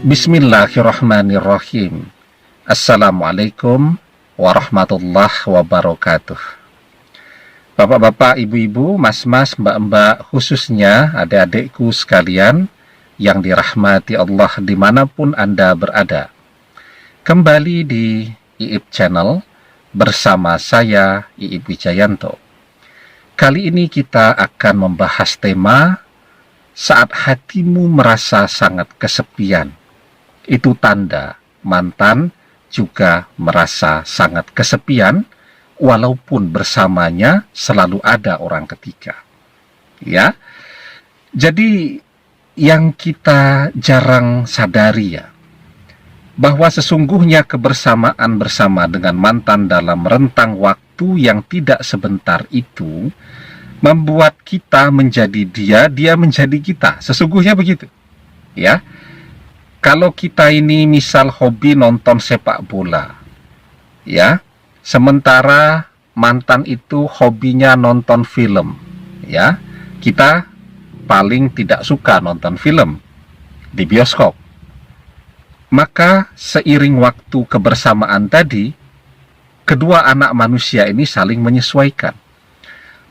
Bismillahirrahmanirrahim. Assalamualaikum warahmatullahi wabarakatuh. Bapak-bapak, ibu-ibu, mas-mas, mbak-mbak, khususnya adik-adikku sekalian yang dirahmati Allah dimanapun Anda berada. Kembali di IIB Channel bersama saya, IIB Wijayanto. Kali ini kita akan membahas tema saat hatimu merasa sangat kesepian. Itu tanda mantan juga merasa sangat kesepian, walaupun bersamanya selalu ada orang ketiga. Ya, jadi yang kita jarang sadari ya, bahwa sesungguhnya kebersamaan bersama dengan mantan dalam rentang waktu yang tidak sebentar itu membuat kita menjadi dia, dia menjadi kita. Sesungguhnya begitu. Ya. Kalau kita ini misal hobi nonton sepak bola, ya, sementara mantan itu hobinya nonton film, ya, kita paling tidak suka nonton film di bioskop. Maka seiring waktu kebersamaan tadi, kedua anak manusia ini saling menyesuaikan.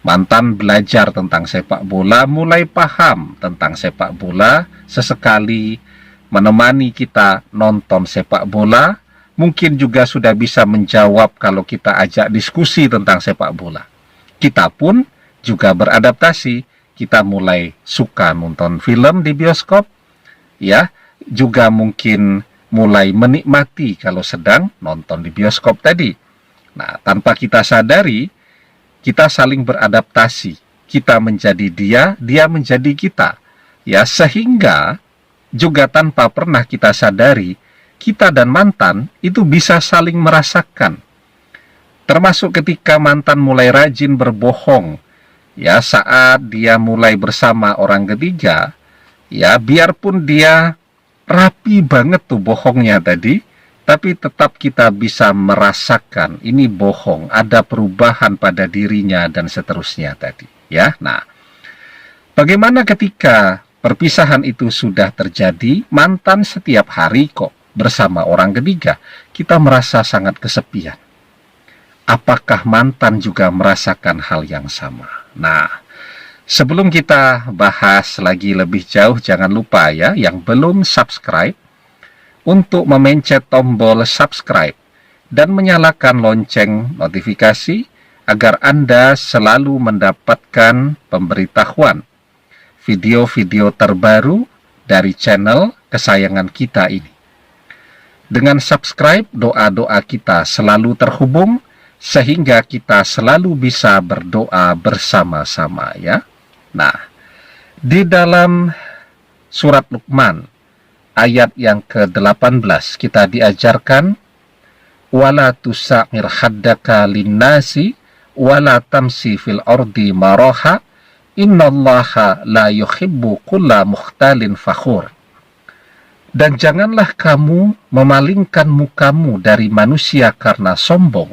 Mantan belajar tentang sepak bola, mulai paham tentang sepak bola, sesekali menemani kita nonton sepak bola, mungkin juga sudah bisa menjawab kalau kita ajak diskusi tentang sepak bola. Kita pun juga beradaptasi, kita mulai suka nonton film di bioskop, ya, juga mungkin mulai menikmati kalau sedang nonton di bioskop tadi. Nah, tanpa kita sadari, kita saling beradaptasi, kita menjadi dia, dia menjadi kita, ya, sehingga juga tanpa pernah kita sadari, kita dan mantan itu bisa saling merasakan. Termasuk ketika mantan mulai rajin berbohong, ya, saat dia mulai bersama orang ketiga, ya, biarpun dia rapi banget tuh bohongnya tadi, tapi tetap kita bisa merasakan ini bohong, ada perubahan pada dirinya dan seterusnya tadi, ya. Nah, bagaimana ketika perpisahan itu sudah terjadi, mantan setiap hari kok bersama orang ketiga, kita merasa sangat kesepian. Apakah mantan juga merasakan hal yang sama? Nah, sebelum kita bahas lagi lebih jauh, jangan lupa ya, yang belum subscribe, untuk memencet tombol subscribe dan menyalakan lonceng notifikasi agar Anda selalu mendapatkan pemberitahuan video-video terbaru dari channel kesayangan kita ini. Dengan subscribe, doa-doa kita selalu terhubung, sehingga kita selalu bisa berdoa bersama-sama ya. Nah, di dalam surat Luqman, ayat yang ke-18, kita diajarkan, wala tusa'ir haddaka linnasi, wala tamsi fil ardi maraha, innallaha la yuhibbu kulla mukhtalin fakhur. Dan janganlah kamu memalingkan mukamu dari manusia karena sombong.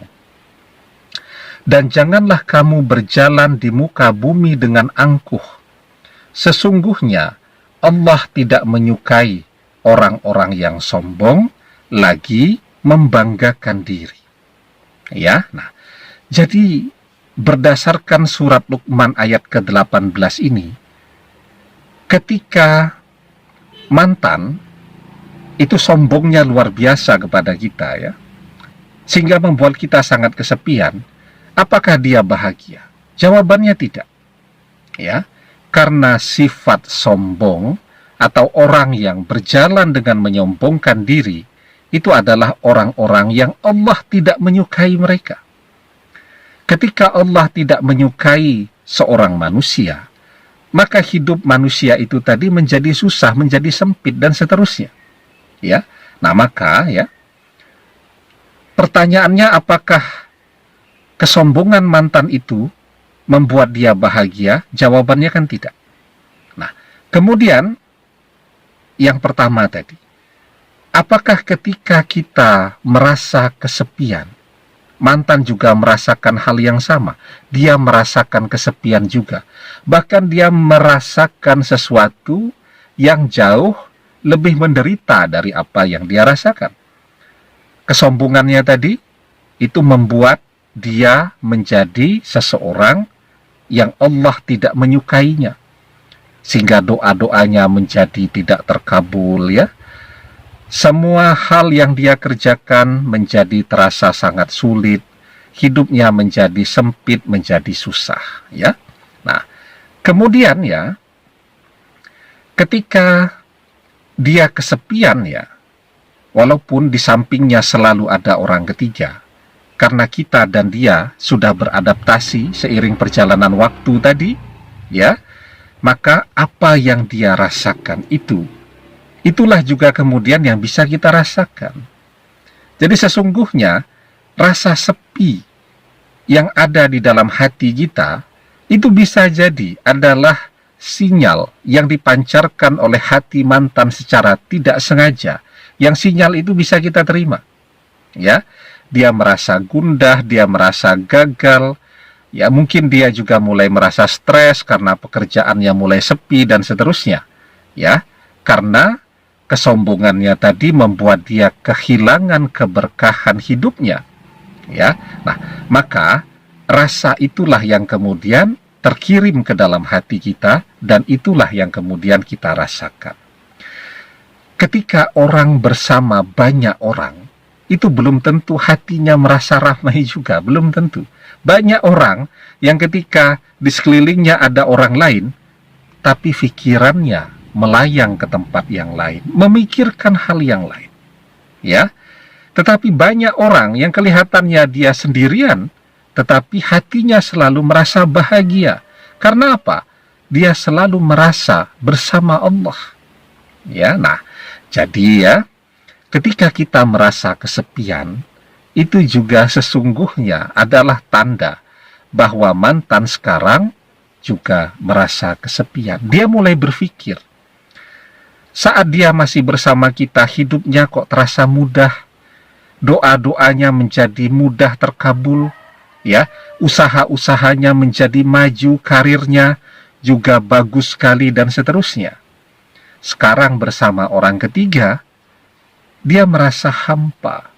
Dan janganlah kamu berjalan di muka bumi dengan angkuh. Sesungguhnya Allah tidak menyukai orang-orang yang sombong lagi membanggakan diri. Ya, nah, jadi berdasarkan surat Luqman ayat ke-18 ini, ketika mantan itu sombongnya luar biasa kepada kita ya, sehingga membuat kita sangat kesepian, apakah dia bahagia? Jawabannya tidak. Ya, karena sifat sombong atau orang yang berjalan dengan menyombongkan diri itu adalah orang-orang yang Allah tidak menyukai mereka. Ketika Allah tidak menyukai seorang manusia, maka hidup manusia itu tadi menjadi susah, menjadi sempit, dan seterusnya. Ya, nah maka ya, pertanyaannya apakah kesombongan mantan itu membuat dia bahagia? Jawabannya kan tidak. Nah, kemudian yang pertama tadi, apakah ketika kita merasa kesepian, mantan juga merasakan hal yang sama? Dia merasakan kesepian juga. Bahkan dia merasakan sesuatu yang jauh lebih menderita dari apa yang dia rasakan. Kesombongannya tadi itu membuat dia menjadi seseorang yang Allah tidak menyukainya, sehingga doa-doanya menjadi tidak terkabul, ya. Semua hal yang dia kerjakan menjadi terasa sangat sulit, hidupnya menjadi sempit, menjadi susah, ya. Nah, kemudian ya, ketika dia kesepian ya, walaupun di sampingnya selalu ada orang ketiga, karena kita dan dia sudah beradaptasi seiring perjalanan waktu tadi, ya, maka apa yang dia rasakan itulah juga kemudian yang bisa kita rasakan. Jadi sesungguhnya rasa sepi yang ada di dalam hati kita itu bisa jadi adalah sinyal yang dipancarkan oleh hati mantan secara tidak sengaja, yang sinyal itu bisa kita terima, ya. Dia merasa gundah, dia merasa gagal, ya mungkin dia juga mulai merasa stres karena pekerjaannya mulai sepi dan seterusnya, ya, karena kesombongannya tadi membuat dia kehilangan keberkahan hidupnya, ya. Nah, maka rasa itulah yang kemudian terkirim ke dalam hati kita, dan itulah yang kemudian kita rasakan. Ketika orang bersama banyak orang, itu belum tentu hatinya merasa ramai juga, belum tentu. Banyak orang yang ketika di sekelilingnya ada orang lain, tapi pikirannya melayang ke tempat yang lain, memikirkan hal yang lain, ya. Tetapi banyak orang yang kelihatannya dia sendirian, tetapi hatinya selalu merasa bahagia. Karena apa? Dia selalu merasa bersama Allah, ya. Nah, jadi ya, ketika kita merasa kesepian, itu juga sesungguhnya adalah tanda bahwa mantan sekarang juga merasa kesepian. Dia mulai berpikir, saat dia masih bersama kita, hidupnya kok terasa mudah, doa-doanya menjadi mudah terkabul, ya, usaha-usahanya menjadi maju, karirnya juga bagus sekali, dan seterusnya. Sekarang bersama orang ketiga, dia merasa hampa.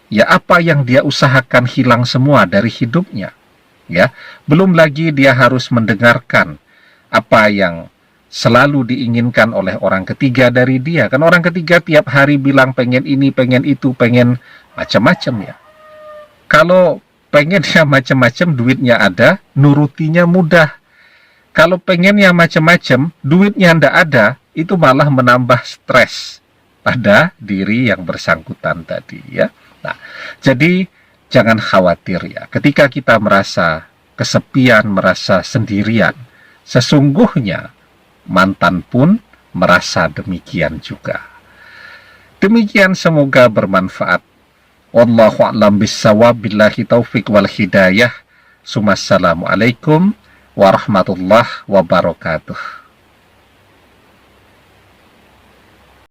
Ya, apa yang dia usahakan hilang semua dari hidupnya. Ya, belum lagi dia harus mendengarkan apa yang selalu diinginkan oleh orang ketiga dari dia. Kan orang ketiga tiap hari bilang pengen ini, pengen itu, pengen macam-macam, ya. Kalau pengennya macam-macam, duitnya ada, nurutinya mudah. Kalau pengennya macam-macam, duitnya ndak ada, itu malah menambah stres pada diri yang bersangkutan tadi, ya. Nah, jadi jangan khawatir ya, ketika kita merasa kesepian, merasa sendirian, sesungguhnya mantan pun merasa demikian juga. Demikian, semoga bermanfaat. Wallahu a'lam bissawab, billahi taufik wal hidayah. Assalamualaikum warahmatullahi wabarakatuh.